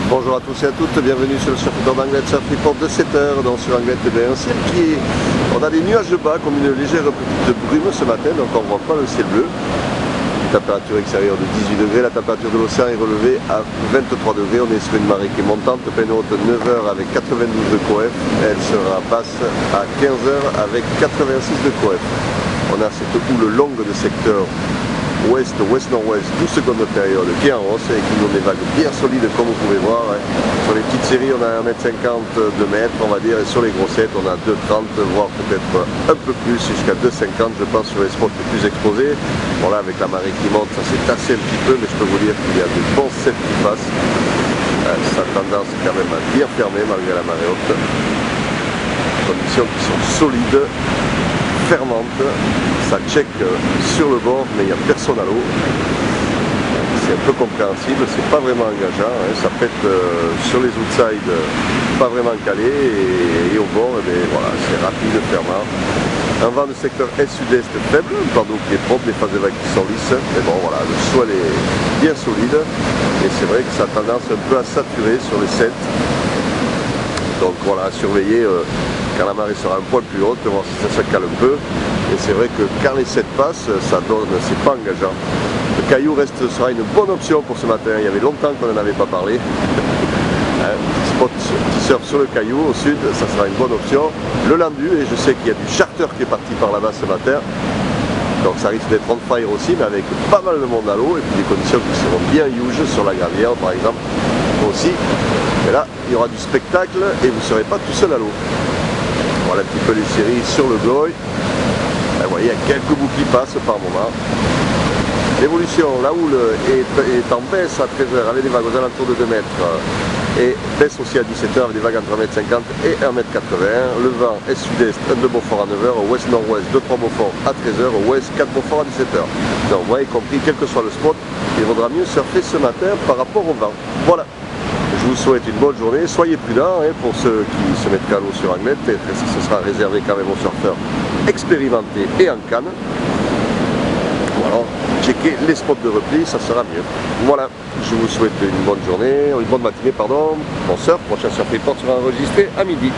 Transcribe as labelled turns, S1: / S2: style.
S1: Bonjour à tous et à toutes, bienvenue sur le surfeur d'Anglet Surf Report de 7h, donc sur Anglet un ciel qui est... On a des nuages bas comme une légère petite brume ce matin, donc on ne voit pas le ciel bleu. Une température extérieure de 18 degrés, la température de l'océan est relevée à 23 degrés, on est sur une marée qui est montante, pleine haute 9h avec 92 de coef, elle sera basse à 15h avec 86 de coef. On a cette houle longue de secteur ouest, ouest-nord-ouest, 12 secondes de période qui est en hausse et qui nous des vagues bien solides comme vous pouvez voir. Sur les petites séries on a 1m50, 2 mètres on va dire, et sur les grossettes on a 2,30 voire peut-être un peu plus, jusqu'à 2,50 je pense sur les spots les plus exposés. Bon là avec la marée qui monte ça s'est tassé un petit peu, mais je peux vous dire qu'il y a de bons sets qui passent. Ça a tendance quand même à bien fermer malgré la marée haute. Conditions qui sont solides, fermante, ça check sur le bord mais il n'y a personne à l'eau. C'est un peu compréhensible, c'est pas vraiment engageant, hein. Ça pète sur les outsides, pas vraiment calé et au bord, voilà, c'est rapide, fermant. Un vent de secteur est-sud-est faible, un plan d'eau qui est propre, des phases de vagues qui sont lisses, mais bon voilà, le sol est bien solide et c'est vrai que ça a tendance un peu à saturer sur les 7. Donc voilà, à surveiller quand la marée sera un poil plus haute, voir si ça se cale un peu. Et c'est vrai que quand les 7 passent, ça donne, c'est pas engageant. Le caillou sera une bonne option pour ce matin. Il y avait longtemps qu'on n'en avait pas parlé. Spot qui surfe sur le caillou au sud, ça sera une bonne option. Le Landu, et je sais qu'il y a du charter qui est parti par là-bas ce matin. Donc ça risque d'être on fire aussi, mais avec pas mal de monde à l'eau et puis des conditions qui seront bien huge sur la gravière par exemple aussi. Et là, il y aura du spectacle et vous ne serez pas tout seul à l'eau. Voilà un petit peu les séries sur le goy. Vous voyez, il y a quelques bouts qui passent par moment. L'évolution, la houle est en baisse à 13h avec des vagues aux alentours de 2 mètres. Et baisse aussi à 17h avec des vagues entre 1m50 et 1m80. Le vent est sud-est, 1 de Beaufort à 9h, ouest-nord-ouest, 2-3 Beaufort à 13h, ouest 4 Beaufort à 17h. Donc vous avez compris, quel que soit le spot, il vaudra mieux surfer ce matin par rapport au vent. Voilà. Je vous souhaite une bonne journée, soyez prudents pour ceux qui se mettent à l'eau sur Anglet, ce sera réservé quand même aux surfeurs expérimentés et en canne. Voilà, checker les spots de repli, ça sera mieux. Voilà, je vous souhaite une bonne journée, une bonne matinée, pardon, bon surf, prochain surf report sera enregistré à midi.